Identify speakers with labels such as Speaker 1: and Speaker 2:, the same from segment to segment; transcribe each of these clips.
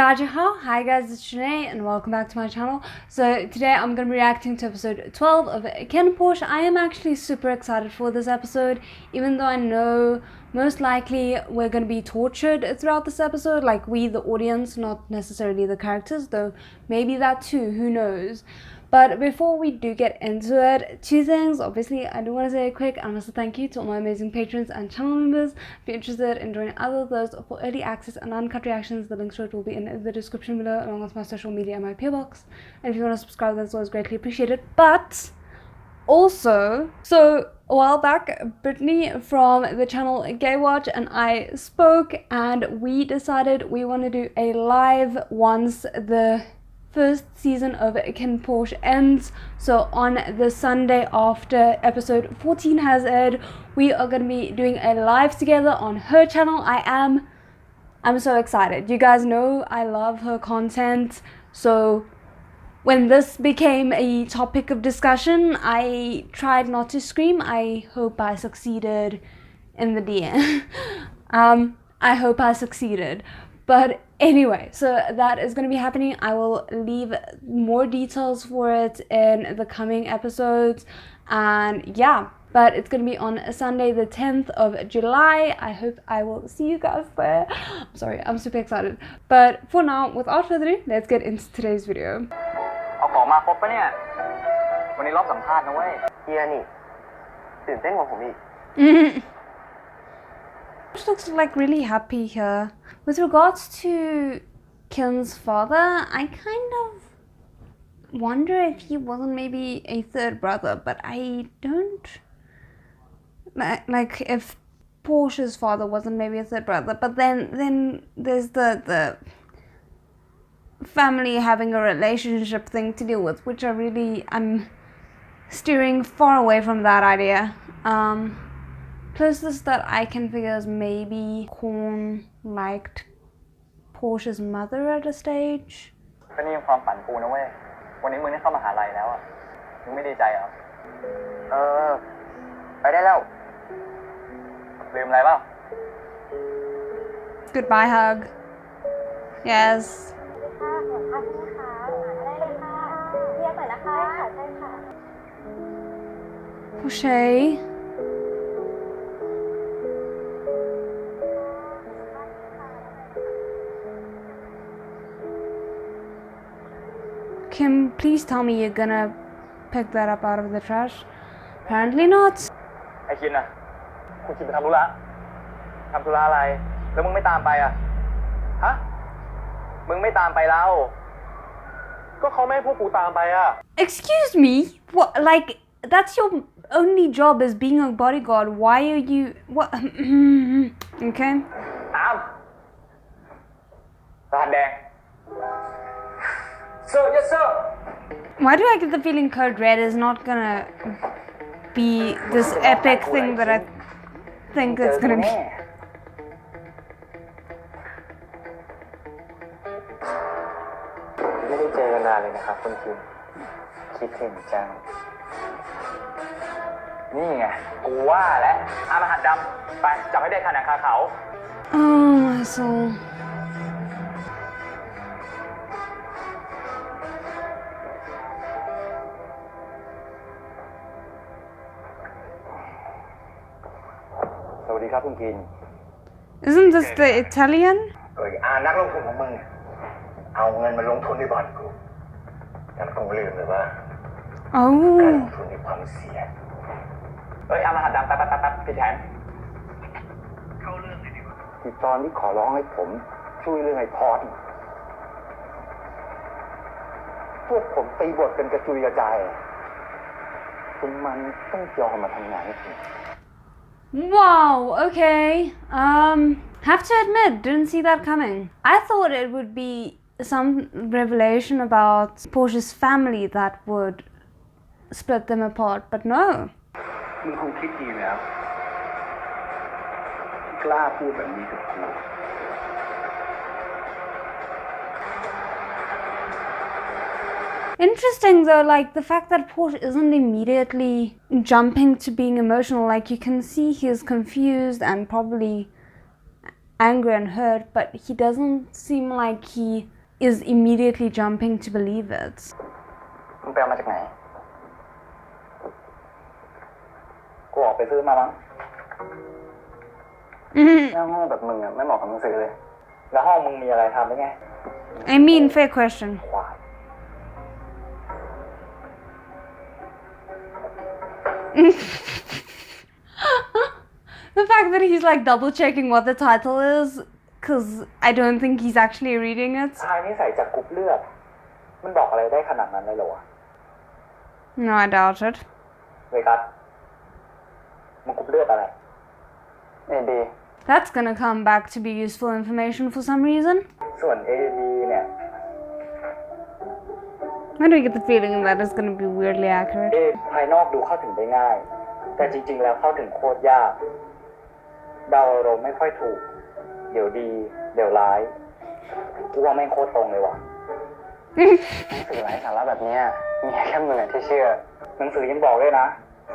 Speaker 1: Hi guys, it's Shanae and welcome back to my channel. So today I'm going to be reacting to episode 12 of KinnPorsche. I am actually super excited for this episode, even though I know most likely we're going to be tortured throughout this episode, like we the audience, not necessarily the characters, though maybe that too, who knows. But before we do get into it, two things. Obviously, I do want to say a quick and also thank you to all my amazing patrons and channel members. If you're interested in joining either of those for early access and uncut reactions, the links to it will be in the description below, along with my social media and my PO box. And if you want to subscribe, that's always greatly appreciated. But also, so a while back, Brittany from the channel Gay Watch and I spoke, and we decided we want to do a live once the first season of KinnPorsche ends. So on the Sunday after episode 14 has aired, we are going to be doing a live together on her channel. I'm so excited. You guys know I love her content, so when this became a topic of discussion, I tried not to scream. I hope I succeeded in the DM. I hope I succeeded. But anyway, so that is going to be happening. I will leave more details for it in the coming episodes. And yeah, but it's going to be on Sunday the 10th of July. I hope I will see you guys there. I'm sorry, I'm super excited. But for now, without further ado, let's get into today's video.
Speaker 2: เอาของมาครบปะเนี่ยวันนี้รอบสัมภาษณ์นะเว้ยเฮียนี่ตื่นเต้นกว่าผมอีก
Speaker 1: She looks like really happy here. With regards to Kinn's father, I kind of wonder if he wasn't maybe a third brother, but I don't like if Porsche's father wasn't maybe a third brother. But then there's the family having a relationship thing to deal with, which I'm steering far away from that idea. Closest that I can figure is maybe Korn liked Porsche's mother at a stage.
Speaker 2: ก็นี่ยังความฝันกูนะเว้ยวันนี้มึงได้เข้ามหาลัยแล้วอ่ะมึงไม่ดีใจเหรอไปได้แล้วลืมอะไรเปล่า
Speaker 1: Goodbye hug. Yes. Porsche. Kim, please tell me you're gonna pick that up out of the trash. Apparently not.
Speaker 2: ไอ้คินน่ะคุณคินไปทำธุระอะไรแล้วมึงไม่ตามไปอ่ะฮะมึงไม่ตามไปแล้วก็เขาไม่ให้พวกกูตามไปอ่ะ
Speaker 1: Excuse me? What, like, that's your only job as being a bodyguard. Why are you what? Okay.
Speaker 2: ตามรหัสแดงSir, yes sir.
Speaker 1: Why do I get the feeling Code Red is not gonna be this epic thing that I think it's gonna be?
Speaker 2: ไม่ได้เจอกันนานเลยนะครับคุณคิมคิดถึงจังนี่ไงกูว่าแล้วอารหัสดำไปจับให้ได้ขนาดคาเขา
Speaker 1: Oh my soul. Isn't this the Italian?
Speaker 2: นักลงทุนของมึงเอาเงินมาลงทุนในบ่อนกูแต่กูลืมเลยว่าการลงทุนมีความเสี่ยงเอารหัสดำแป๊บพี่แทนเข้าเรื่องเลยดีกว่าที่ตอนที่ขอร้องให้ผมช่วยเรื่องไอ้พอดพวกผมตีบทกันกระจุยกระจายคุณมันต้องยอมมาทำงานให้ผม
Speaker 1: Wow, okay. Have to admit, didn't see that coming. I thought it would be some revelation about Porsche's family that would split them apart, but no.
Speaker 2: มึงคงคิดดีแล้วกล้าพูดแบบนี้กับกู
Speaker 1: Interesting though, like the fact that Porsche isn't immediately jumping to being emotional, like you can see he is confused and probably angry and hurt, but he doesn't seem like he is immediately jumping to believe it.
Speaker 2: มึงไปเอามาจากไหนกูออกไปซื้อมามั้งหน้าห้องแบบมึงอ่ะไม่เหมาะกับหนังสือเลยแล้วห้องมึงมีอะไรทำได้ไง
Speaker 1: I mean, fair question. The fact that he's like double checking what the title is, because I don't think he's actually reading it.
Speaker 2: ชายนิสัยจากกรุ๊ปเลือดมันบอกอะไรได้ขนาดนั้นเลยเหรอวะ
Speaker 1: No, I doubt it.
Speaker 2: เวกัสมึงกรุ๊ปเลือดอะไรAB
Speaker 1: That's gonna come back to be useful information for some reason.
Speaker 2: ส่วน AB เนี่ย
Speaker 1: I do get the feeling that it's gonna be weirdly accurate.
Speaker 2: ภายนอกดูเข้าถึงได้ง่ายแต่จริงๆแล้วเข้าถึงโคตรยากเดาอารมณ์ไม่ค่อยถูกเดี๋ยวดีเดี๋ยวร้ายกูว่าแม่งโคตรตรงเลยว่ะหนังสือไร้สาระแบบนี้มีแค่มึงที่เชื่อหนังสือยังบอกด้วยนะ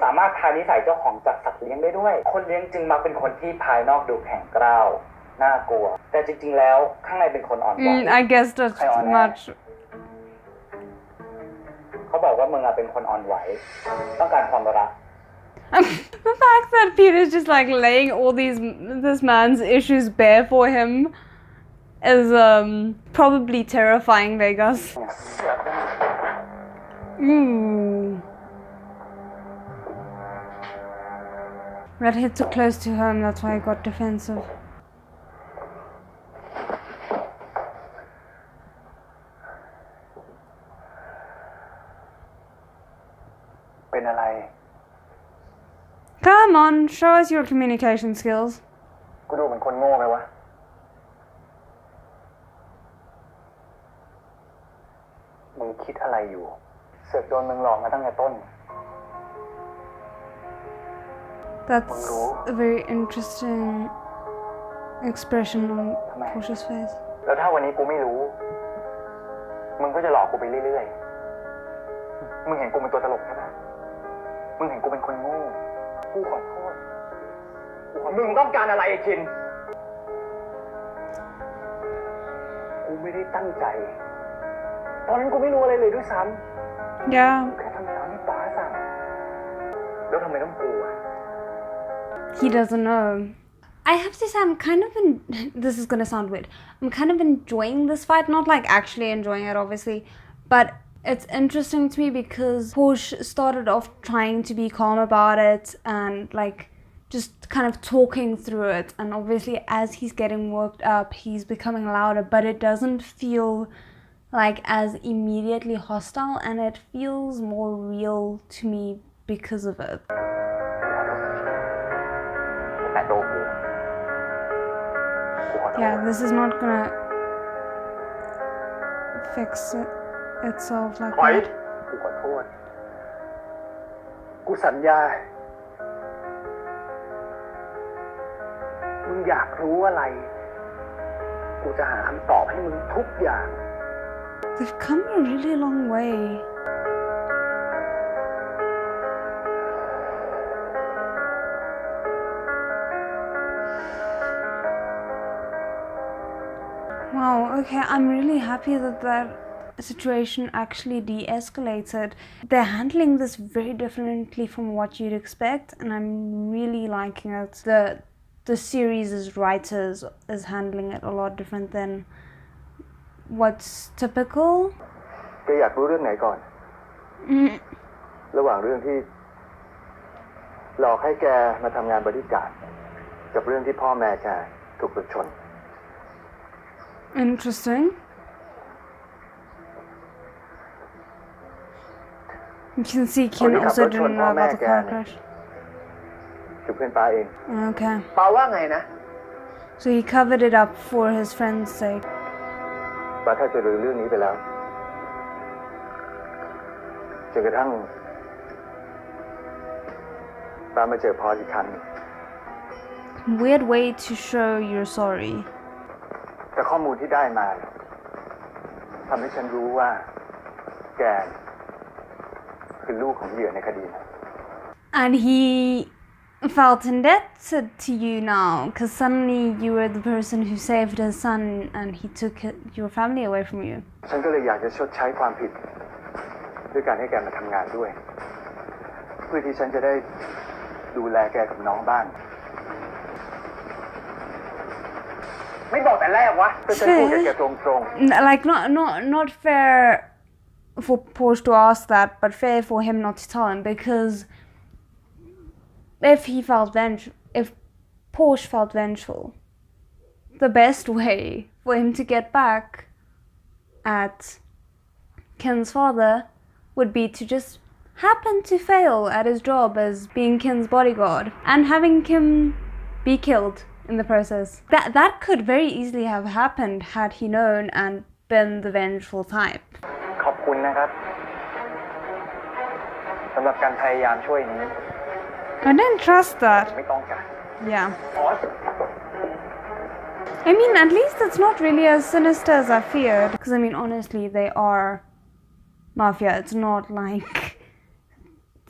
Speaker 2: สามารถทายนิสัยเจ้าของจากสัตว์เลี้ยงได้ด้วยคนเลี้ยงจึงมักเป็นคนที่ภายนอกดูแข็งกร้าวน่ากลัวแต่จริงๆแล้วข้างในเป็นคนอ่อนไหว
Speaker 1: I guess that's much.
Speaker 2: เขาบอกว่ามึงเป็นคนอ่อนไหวต้องการความรัก
Speaker 1: The fact that Peter's just like laying all this man's issues bare for him is probably terrifying, Vegas. Ooh. Red hit too close to home, that's why he got defensive.
Speaker 2: เป็นอะไร
Speaker 1: Come on, show us your communication skills.
Speaker 2: กูดูเป็นคนโง่ไหมวะมึงคิดอะไรอยู่เสือกโดนมึงหลอกมาตั้งแต่ต้น
Speaker 1: That's a very interesting expression on Porsche's face.
Speaker 2: แล้วถ้าวันนี้กูไม่รู้มึงก็จะหลอกกูไปเรื่อยๆมึงเห็นกูเป็นตัวตลกใช่ปะมึงเห็นกูเป็นคนโง่กูขอโทษมึงต้องการอะไรไอ้คินกูไม่ได้ตั้งใจตอนนั้นกูไม่รู้อะไรเลยด้วยซ้ำ
Speaker 1: Yeah.
Speaker 2: แค่ทำตามที่ป้าสั่งแล้วทำไมต้องกูอ่ะ
Speaker 1: He doesn't know. I have to say, this is gonna sound weird. I'm kind of enjoying this fight, not like actually enjoying it, obviously, but it's interesting to me because Porsche started off trying to be calm about it and like just kind of talking through it, and obviously as he's getting worked up, he's becoming louder, but it doesn't feel like as immediately hostile, and it feels more real to me because of it. Yeah, this is not gonna fix itself like that.
Speaker 2: กูขอโทษกูสัญญามึงอยากรู้อะไรกูจะหาคำตอบให้มึงทุกอย่าง
Speaker 1: They've come a really long way. Wow, okay, I'm really happy that that situation actually de-escalated. They're handling this very differently from what you'd expect, and I'm really liking it. The series' writers is handling it a lot different than what's typical.
Speaker 2: แกอยากรู้เรื่องไหนก่อน ระหว่างเรื่องที่หลอกให้แกมาทำงานบริการกับเรื่องที่พ่อแม่แกถูกรถชน
Speaker 1: Interesting. You can see Ken also didn't know about the car crash.
Speaker 2: คือเพื่อนป้าเอง
Speaker 1: Okay.
Speaker 2: ป้าว่าไงนะ
Speaker 1: So he covered it up for his friend's sake.
Speaker 2: ป้าถ้าจะรู้เรื่องนี้ไปแล้วจนกระทั่งป้ามาเจอพ่ออีกครั้ง
Speaker 1: Weird way to show you're sorry.
Speaker 2: แต่ข้อมูลที่ได้มาทำให้ฉันรู้ว่าแกคือลูกของเหยื่อในคดี
Speaker 1: And he felt indebted to you now because suddenly you were the person who saved his son and he took your family away from you.
Speaker 2: ฉันก็เลยอยากจะชดใช้ความผิดด้วยการให้แกมาทำงานด้วยเพื่อที่ฉันจะได้ดูแลแกกับน้องบ้างไม่บอกแต่แรกวะก็ฉันพูดกับแกตรงๆ
Speaker 1: Like not fair for Porsche to ask that, but fair for him not to tell him because if Porsche felt vengeful, the best way for him to get back at Ken's father would be to just happen to fail at his job as being Ken's bodyguard and having Kim be killed in the process. That could very easily have happened had he known and been the vengeful type.
Speaker 2: ขอบคุณนะครับสำหรับการพยายามช่วยนี้
Speaker 1: I didn't trust that.
Speaker 2: ไม่ต้องการ
Speaker 1: Yeah. I mean, at least it's not really as sinister as I feared. Because, I mean, honestly, they are mafia. It's not like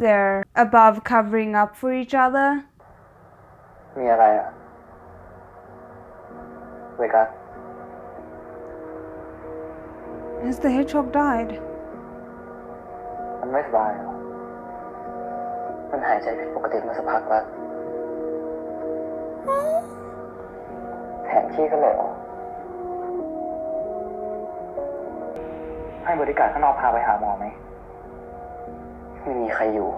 Speaker 1: they're above covering up for each other.
Speaker 2: มีอะไรอ่ะเวกัส
Speaker 1: Has the hedgehog died?
Speaker 2: มันไม่สบายหรอมันหายใจผิดปกติมาสักพักแล้วแถมขี้ก็เลยออกให้บริการข้างนอกพาไปหาหมอไหมไม่มีใครอยู่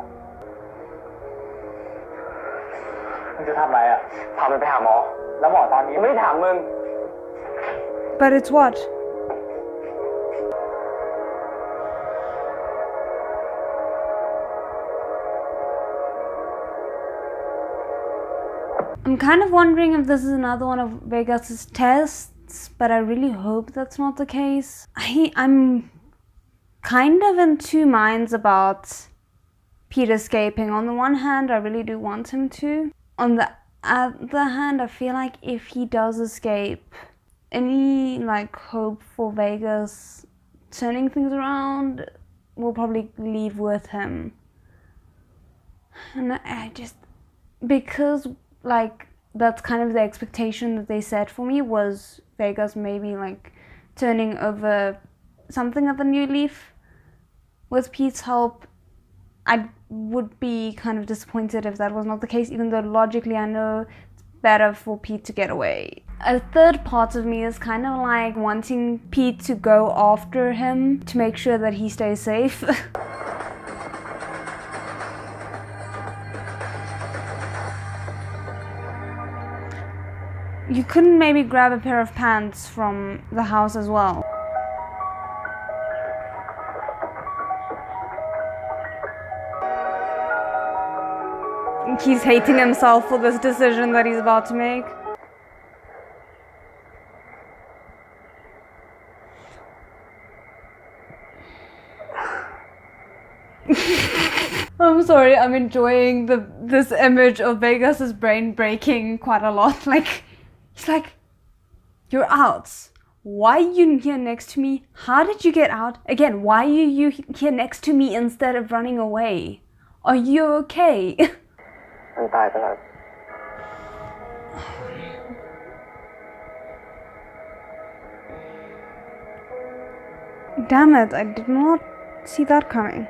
Speaker 2: มึงจะทำอะไรอ่ะพามันไปหาหมอแล้วหมอตอนนี้ไม่ได้ถามมึง
Speaker 1: But it's what? I'm kind of wondering if this is another one of Vegas's tests, but I really hope that's not the case. I'm kind of in two minds about Pete escaping. On the one hand, I really do want him to. On the other hand, I feel like if he does escape, any like hope for Vegas turning things around will probably leave with him. And I just, because like that's kind of the expectation that they set for me, was Vegas maybe like turning over something of a new leaf with Pete's help. I would be kind of disappointed if that was not the case, even though logically I know it's better for Pete to get away. A third part of me is kind of like wanting Pete to go after him to make sure that he stays safe. You couldn't maybe grab a pair of pants from the house as well. He's hating himself for this decision that he's about to make. I'm sorry, I'm enjoying this image of Vegas's brain breaking quite a lot. Like, he's like, you're out. Why are you here next to me? How did you get out? Again, why are you here next to me instead of running away? Are you okay? Damn it, I did not see that coming.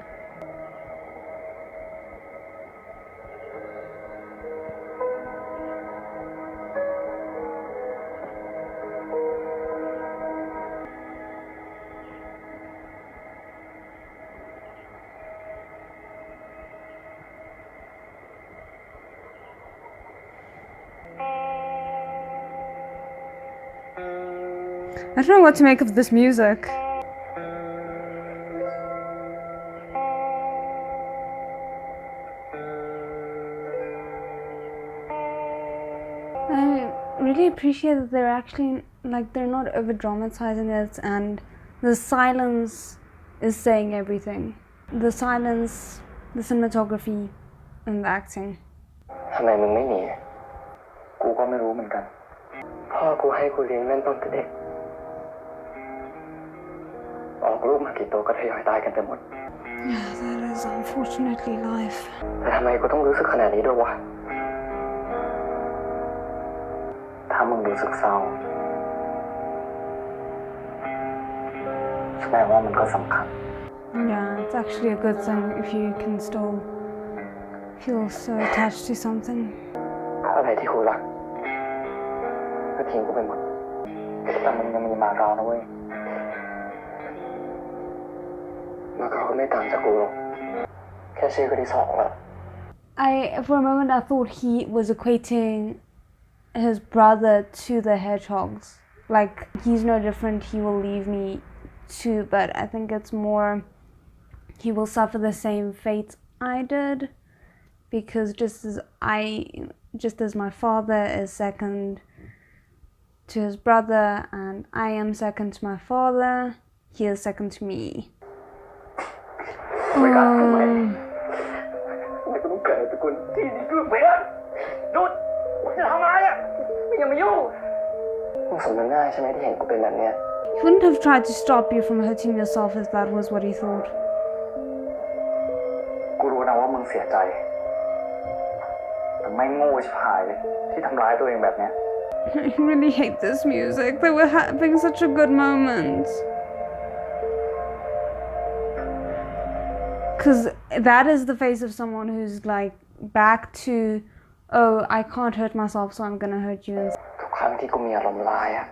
Speaker 1: I don't know what to make of this music. I really appreciate that they're actually, like, they're not over dramatizing it, and the silence is saying everything. The silence, the cinematography, and the acting.
Speaker 2: ทำไมมึงไม่หนีกูก็ไม่รู้เหมือนกันพ่อกูให้กูเลี้ยงเล่นตั้งแต่เด็กออกลูกมากี่ตัวก็ทยอยตายกันไปหมด
Speaker 1: Yeah, that is unfortunately life.
Speaker 2: แต่ทำไมกูต้องรู้สึกขนาดนี้ด้วยวะ ถ้ามึงรู้สึกเศร้าแสดงว่ามันก็สำคัญ
Speaker 1: Yeah, it's actually a good thing if you can still feel so attached to something.
Speaker 2: อะไรที่กูรักก็ทิ้งกูไปหมดแต่มึงยังมีมาเก๊านะเว้ยมาเก๊าก็ไม่ต่างจากกูหรอกแค่ชื่อก็ที่สองแล้ว
Speaker 1: For a moment, I thought he was equating his brother to the hedgehogs. Like, he's no different, he will leave me too, but I think it's more he will suffer the same fate I did, because just as my father is second to his brother and I am second to my father, he is second to me.
Speaker 2: ไม่กล้าทำไมไม่ต้องเกิดเป็นคนที่นี่ด้วยเพื่อนหยุดมึงจะทำอะไรอ่ะมึงอย่ามายุ่งมึงสมน้ำหน้าใช่ไหมที่เห็นกูเป็นแบบเนี้ย
Speaker 1: He wouldn't have tried to stop you from hurting yourself if that was what he thought.
Speaker 2: กูรู้นะว่ามึงเสียใจแต่ไม่โง่ชิบหายเลยที่ทำร้ายตัวเองแบบเนี้ย
Speaker 1: I really hate this music. They were having such a good moment. Because that is the face of someone who's like back to, oh, I can't hurt myself, so I'm gonna hurt you.
Speaker 2: ทุกครั้งที่กูมีอารมณ์ร้ายอะ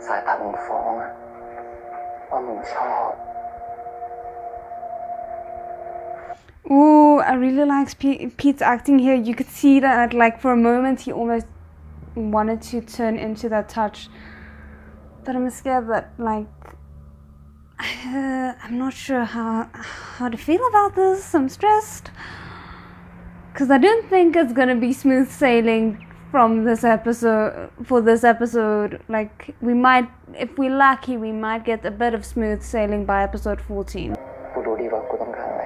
Speaker 2: สายตามึงฟ้องอะว่ามึงชอบ
Speaker 1: Ooh, I really like Pete's acting here. You could see that, like, for a moment he almost wanted to turn into that touch. But I'm scared that, like, I'm not sure how to feel about this. I'm stressed. Because I don't think it's gonna be smooth sailing from this episode, for this episode. Like, we might, if we're lucky, we might get a bit of smooth sailing by episode 14.
Speaker 2: กูรู้ดีว่ากูต้องการอะไร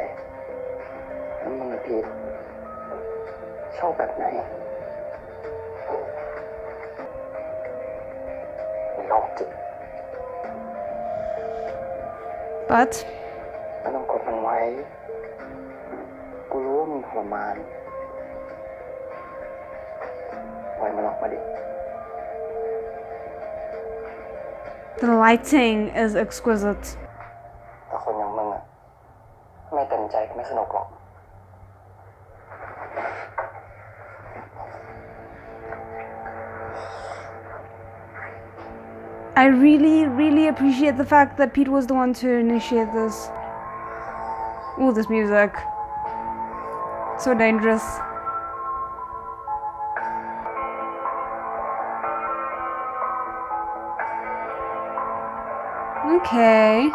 Speaker 2: แล้วมึงพีทชอบแบบไหนโรคจิต
Speaker 1: But
Speaker 2: ไม่ต้องกดมันไว้กูรู้ว่ามึงทรมานปล่อยมันออกมาดิ
Speaker 1: the lighting is exquisite.
Speaker 2: แต่คนอย่างมึงอะไม่เต็มใจก็ไม่สนุกหรอก
Speaker 1: I really appreciate the fact that Pete was the one to initiate this. Ooh, this music. So dangerous. Okay.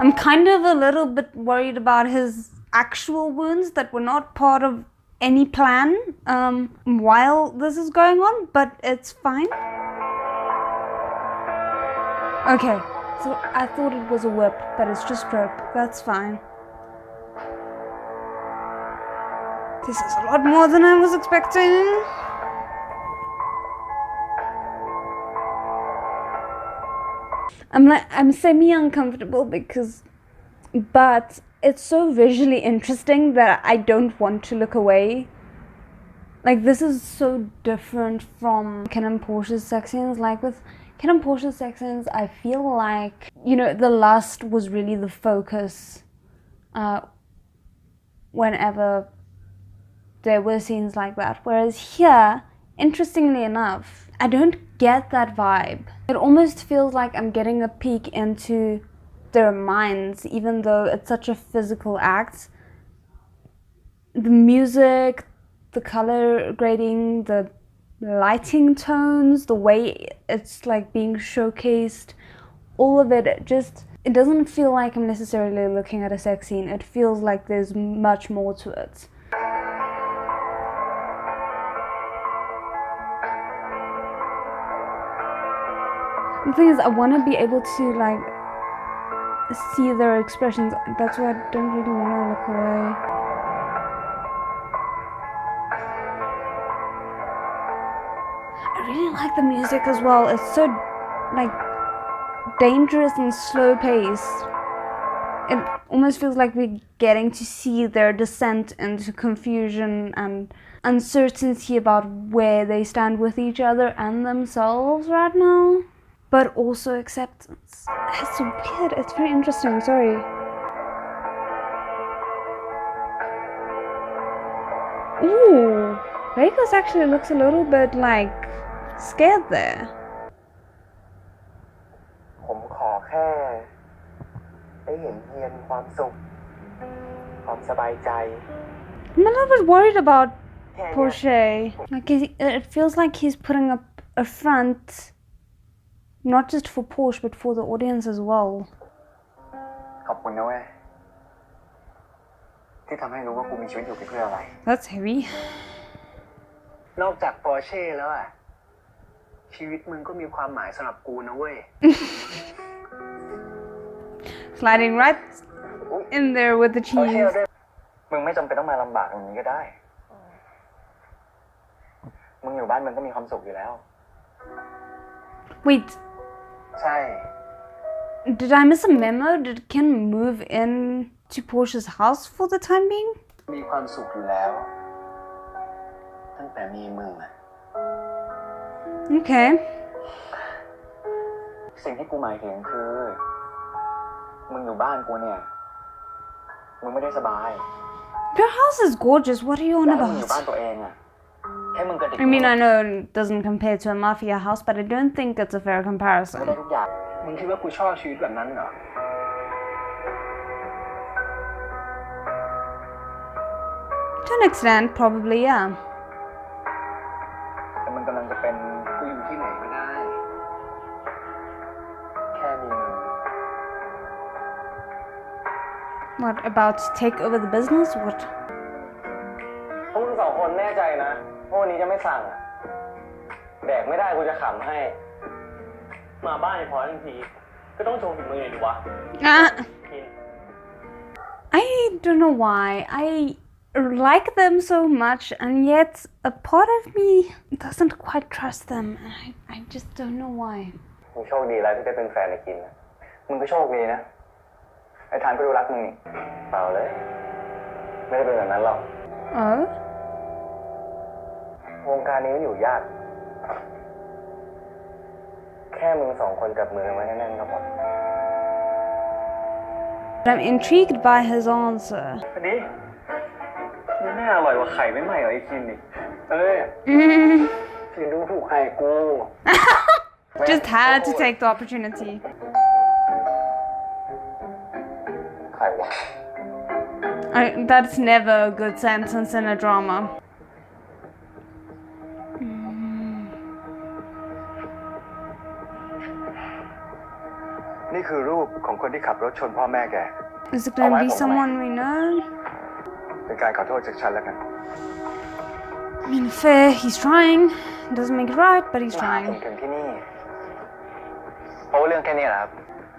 Speaker 1: I'm kind of a little bit worried about his actual wounds that were not part of any plan while this is going on, but it's fine. Okay, so I thought it was a whip, but it's just rope. That's fine. This is a lot more than I was expecting. I'm semi-uncomfortable but it's so visually interesting that I don't want to look away. Like, this is so different from KinnPorsche's sex scenes. Like, with KinnPorsche's sex scenes, I feel like, you know, the lust was really the focus whenever there were scenes like that. Whereas here, interestingly enough, I don't get that vibe. It almost feels like I'm getting a peek into their minds, even though it's such a physical act. The music, the color grading, the lighting tones, the way it's like being showcased, all of it, it doesn't feel like I'm necessarily looking at a sex scene. It feels like there's much more to it. The thing is, I want to be able to, like, see their expressions. That's why I don't really want to look away. I really like the music as well. It's so, like, dangerous and slow paced. It almost feels like we're getting to see their descent into confusion and uncertainty about where they stand with each other and themselves right now, but also acceptance. It's weird. It's very interesting. Sorry. Ooh, Vegas actually looks a little bit like scared there.
Speaker 2: ผมขอแค่ได้เห็นเฮียมีความสุขความสบายใจ
Speaker 1: I'm a little bit worried about Porsche. Like it feels like he's putting up a front, not just for Porsche but for the audience as well.
Speaker 2: ขอบคุณนะเว้ยที่ทำให้รู้ว่ากูมีชีวิตอยู่เพื่ออะไร
Speaker 1: That's heavy.
Speaker 2: นอกจาก Porsche แล้วอ่ะชีวิตมึงก็มีความหมายสำหรับกูนะเว้ย
Speaker 1: Sliding right in there with the cheese.
Speaker 2: มึงไม่จำเป็นต้องมาลำบากอย่างนี้ก็ได้ มึงอยู่บ้านมึงก็มีความสุขอยู่แล้ว
Speaker 1: Wait,
Speaker 2: ใช่
Speaker 1: did I miss a memo? Did Ken move in to Porsche's house for the time being?
Speaker 2: มีความสุขอยู่แล้วตั้งแต่มีมึงอะ
Speaker 1: Okay.
Speaker 2: สิ่งที่กูหมายถึงคือมึงอยู่บ้านกูเนี่ยมึงไม่ได้สบาย
Speaker 1: Your house is gorgeous. What are you on
Speaker 2: มึงอยู่บ้าน
Speaker 1: about?
Speaker 2: ตัวเองอะแค่มึงกระดิก
Speaker 1: I mean, I know it doesn't compare to a mafia house, but I don't think it's a fair
Speaker 2: ไม่
Speaker 1: comparison.
Speaker 2: ได้ทุกอย่างมึงคิดว่ากูชอบชีวิตแบบนั้นเหรอ
Speaker 1: To an extent, probably, yeah.
Speaker 2: แต่มันกำลังจะเป็นกูอยู่ที่ไหนก็ได้แค่มีมึง
Speaker 1: What, about to take over the business? What?
Speaker 2: พวกมึงสองคนแน่ใจนะว่าวันนี้จะไม่สั่งอะแดกไม่ได้กูจะขำให้มาบ้านไอ้พอทั้งทีก็ต้องโชว์ฝีมือหน่อยดิวะ
Speaker 1: I don't know why. I like them so much, and yet a part of me doesn't quite trust them. I just don't know why.
Speaker 2: มึงโชคดีแล้วที่ได้เป็นแฟนไอ้กินนะมึงก็โชคดีนะไอ้ทานก็ดูรักมึงนี่เปล่าเลยไม่ได้เป็นแบบนั้นหรอก
Speaker 1: Oh?
Speaker 2: วงการนี้มันอยู่ยากแค่มึงสองคนจับมือกันไว้แน่นๆก็พอ
Speaker 1: I'm intrigued by his answer.
Speaker 2: อันนี้มันน่าอร่อยกว่าไข่ไม่ใหม่เหรอไอ้กินนี่สิดูถูกไข่กู
Speaker 1: Just had to take the opportunity.
Speaker 2: ไข่วะ
Speaker 1: That's never a good sentence in a drama.
Speaker 2: นี่คือรูปของคนที่ขับรถชนพ่อแม่แก
Speaker 1: Is it gonna be someone we know?
Speaker 2: เป็นการขอโทษจากฉันแล้วกัน
Speaker 1: I mean, fair, he's trying. Doesn't make it right, but he's
Speaker 2: ผม
Speaker 1: trying.
Speaker 2: ถึงที่นี่เพราะว่าเรื่องแค่นี้แหละครับ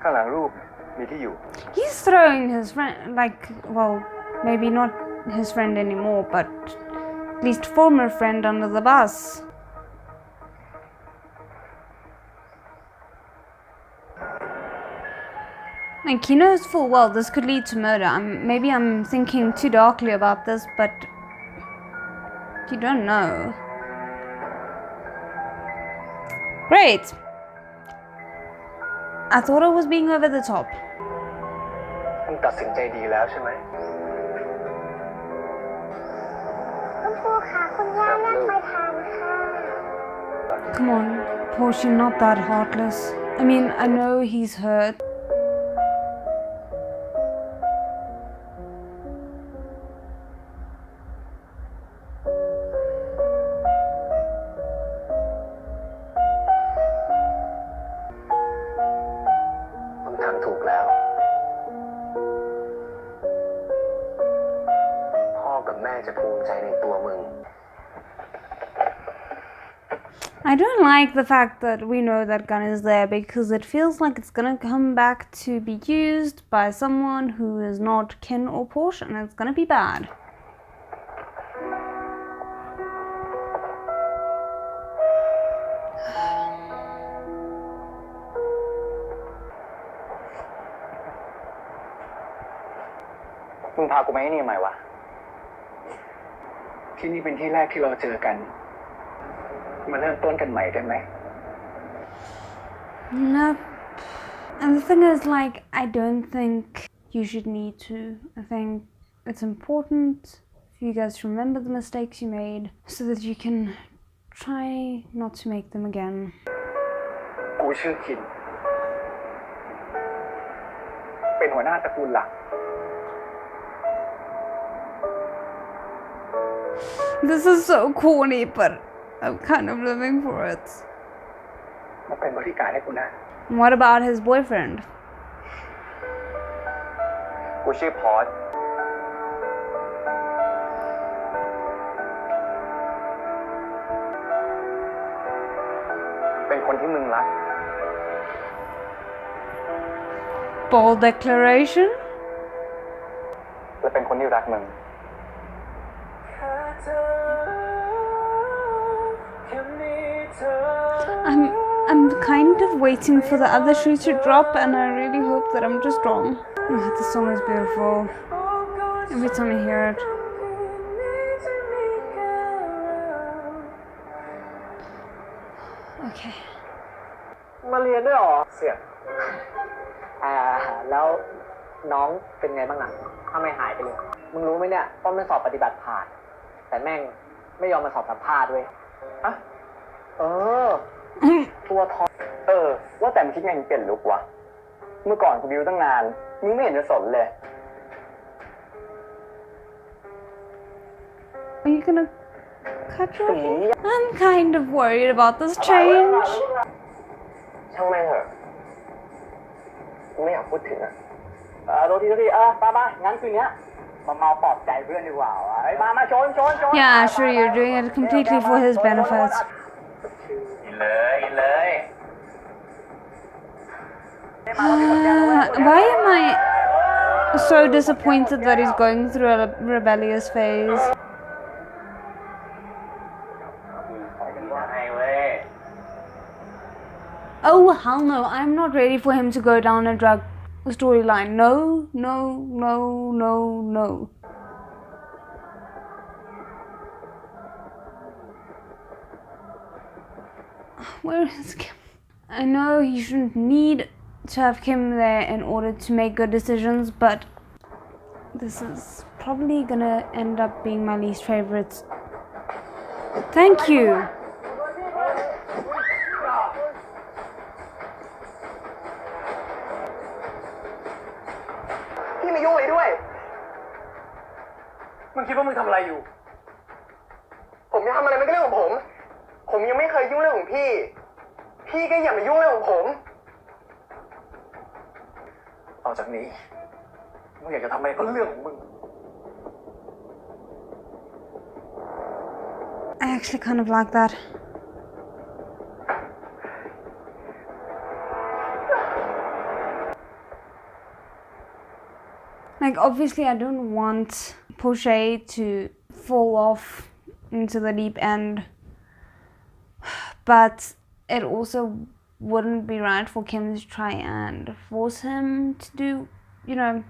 Speaker 2: ข้างหลังรูปมีที่อยู่
Speaker 1: He's throwing his friend, like, well, maybe not his friend anymore, but at least former friend under the bus. Like, he knows full well this could lead to murder. Maybe I'm thinking too darkly about this, but you don't know. Great. I thought I was being over the top.
Speaker 2: มึงตัดสินใจดีแล้วใช่ไหม
Speaker 3: คุณครูคะคุณย่าเรียกไปทานค่ะ
Speaker 1: Come on, Porsche, not that heartless. I mean, I know he's hurt. I don't like the fact that we know that gun is there because it feels like it's gonna come back to be used by someone who is not Ken or Porsche, and it's gonna be bad.
Speaker 2: ที่นี่เป็นที่แรกที่เราเจอกันมาเริ่มต้นกันใหม่ได้ไหม
Speaker 1: No. And the thing is, like, I don't think you should need to. I think it's important for you guys to remember the mistakes you made so that you can try not to make them again.
Speaker 2: กูชื่อคินเป็นหัวหน้าตระกูลหลัก
Speaker 1: This is so corny, but I'm kind of living for it.
Speaker 2: มาเป็นบริการให้กูนะ
Speaker 1: What about his boyfriend?
Speaker 2: กูชื่อพอร์ตเป็นคนที่มึงรัก
Speaker 1: Bold declaration?
Speaker 2: และเป็นคนที่รักมึง
Speaker 1: I'm kind of waiting for the other shoe to drop, and I really hope that I'm just wrong. Oh, this song is beautiful. Every time I hear it. Okay.
Speaker 2: มาเรียนด้วยหรอ เสียแล้วน้องเป็นไงบ้างอ่ะทำไมหายไปเลย มึงรู้ไหมเนี่ยว่ามันสอบปฏิบัติผ่าน แต่แม่งไม่ยอมมาสอบสัมภาษณ์ด้วยฮะตัวทองว่าแต่มึงคิดไงมึงเปลี่ยนลุกวะ เมื่อก่อนกูบิวตั้งนาน มึงไม่เห็นจะสนเลย
Speaker 1: Are you gonna cut your hair? I'm kind of worried about this change.
Speaker 2: ช่างแม่งเหอะกูไม่อยากพูดถึงอ่ะโทษทีป้างั้นคืนนี้มาเมาปลอบใจเพื่อนดีกว่าวะมาชน
Speaker 1: Yeah, sure, you're doing it completely for his benefit.
Speaker 2: อินเลย
Speaker 1: Why am I so disappointed that he's going through a rebellious phase? Oh, hell no, I'm not ready for him to go down a drug storyline. No. Where is Kim? I know you shouldn't need to have Kim there in order to make good decisions, but this is probably gonna end up being my least favorite. Thank you.
Speaker 2: พี่มายุ่งอะไรด้วย มึงคิดว่ามึงทำอะไรอยู่ ผมจะทำอะไรมันก็เรื่องของผม ผมยังไม่เคยยุ่งเรื่องของพี่ พี่ก็อย่ามายุ่งเรื่องของผม ต่อจากนี้มึงอยากจะทำอะไรก็เรื่องของมึง
Speaker 1: I actually kind of like that. Like, obviously I don't want Porsche to fall off into the deep end, but it also wouldn't be right for Kim to try and force him to do, you know,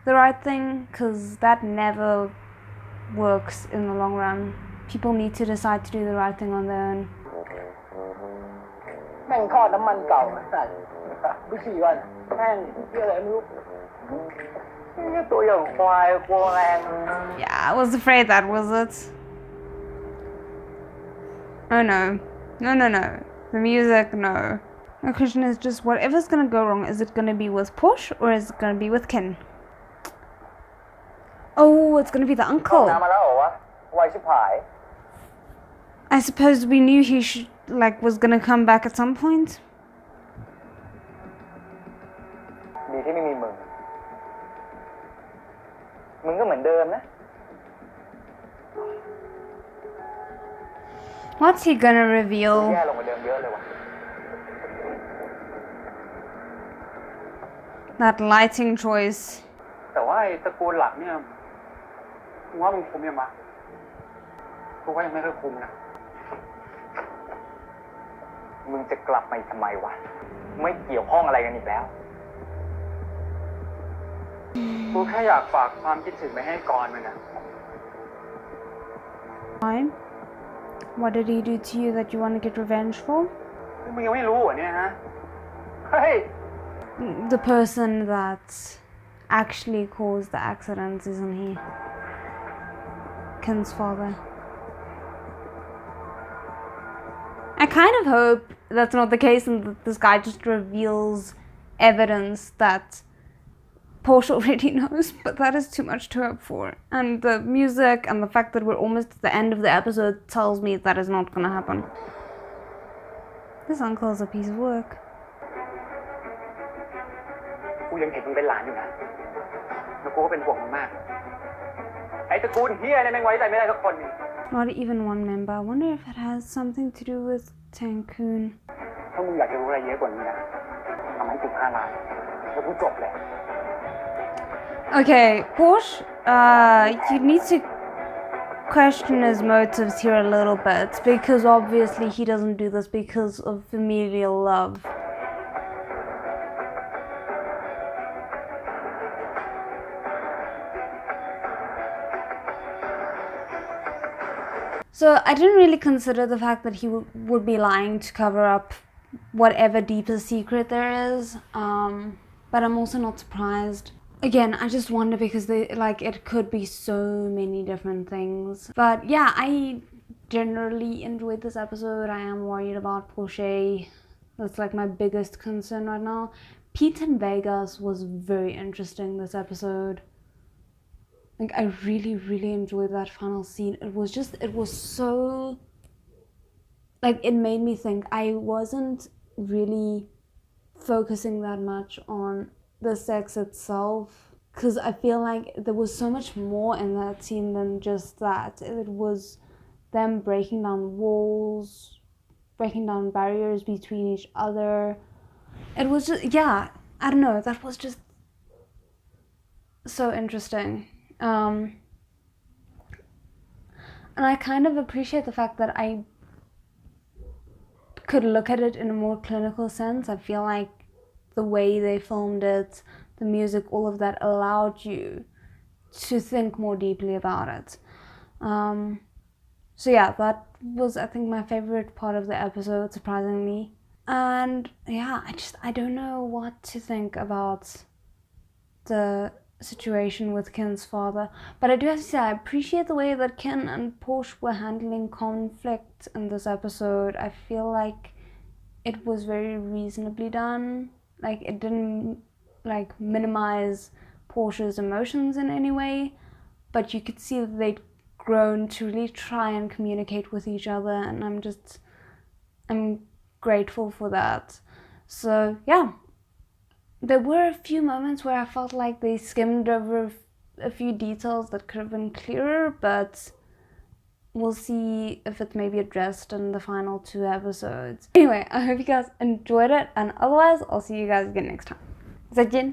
Speaker 1: the right thing, because that never works in the long run. People need to decide to do the right thing on their own.
Speaker 2: แม่งทอดน้ำมันเก่าสัตว์วิธีวันแม่งเรื่องอะไรไม่รู้นี่ตัวอย่างควายกลัวแรง
Speaker 1: Yeah, I was afraid that was it. Oh no. No. The music, no. My question is just, whatever's gonna go wrong, is it gonna be with Porsche or is it gonna be with Ken? Oh, it's gonna be the uncle.
Speaker 2: น้ำมาแล้วเหรอวะไวชิบหาย
Speaker 1: I suppose we knew he was gonna come back at some point.
Speaker 2: ดีที่ไม่มีมึง มึงก็เหมือนเดิมนะ
Speaker 1: What's he gonna reveal?
Speaker 2: แย่ลงกว่าเดิมเยอะเลยว่ะ
Speaker 1: That lighting choice.
Speaker 2: แต่ว่าไอ้ตระกูลหลักเนี่ยมึงว่ามึงคุมยังมะกูก็ยังไม่เคยคุมนะ มึงจะกลับมาอีกทำไมวะ ไม่เกี่ยวข้องอะไรกันอีกแล้ว กูแค่อยากฝากความคิดถึงไปให้กรมันนะ
Speaker 1: Why? What did he do to you that you want to get revenge for?
Speaker 2: มึงยังไม่รู้เหรอเนี่ยฮะ เฮ้ย
Speaker 1: The person that actually caused the accident, isn't he? Ken's father. I kind of hope that's not the case and that this guy just reveals evidence that Porsche already knows, but that is too much to hope for. And the music and the fact that we're almost at the end of the episode tells me that is not gonna happen. This uncle is a piece of work.
Speaker 2: กูยังเห็นมึงเป็นหลานอยู่นะแล้วกูก็เป็นห่วงมึงมาก ไอ้ตระกูลเฮียเนี่ยแม่งไว้ใจไม่ได้สักคนนึง
Speaker 1: Not even one member. I wonder if it has something to do with Cancun.
Speaker 2: ถ้ามึงอยากจะรู้อะไรเยอะกว่านี้นะทำให้กู5 ล้านแล้วกูจบเลย
Speaker 1: Okay, Porsche, you need to question his motives here a little bit, because obviously he doesn't do this because of familial love. So I didn't really consider the fact that he would be lying to cover up whatever deeper secret there is, but I'm also not surprised. Again, I just wonder because it could be so many different things. But yeah, I generally enjoyed this episode. I am worried about Porsche. That's like my biggest concern right now. Pete in Vegas was very interesting this episode. Like, I really, really enjoyed that final scene. It was so, like, it made me think. I wasn't really focusing that much on the sex itself, because I feel like there was so much more in that scene than just that. It was them breaking down walls, breaking down barriers between each other. It was just, yeah, I don't know, that was just so interesting. And I kind of appreciate the fact that I could look at it in a more clinical sense. I feel like the way they filmed it, the music, all of that allowed you to think more deeply about it. So yeah, that was, I think, my favorite part of the episode, surprisingly. And yeah, I don't know what to think about the situation with Ken's father, but I do have to say I appreciate the way that Ken and Porsche were handling conflict in this episode. I feel like it was very reasonably done. Like, it didn't like minimize Porsche's emotions in any way, but you could see that they'd grown to really try and communicate with each other, and I'm grateful for that. So yeah, there were a few moments where I felt like they skimmed over a few details that could have been clearer, but we'll see if it may be addressed in the final 2 episodes. Anyway, I hope you guys enjoyed it, and otherwise, I'll see you guys again next time. ZHENG!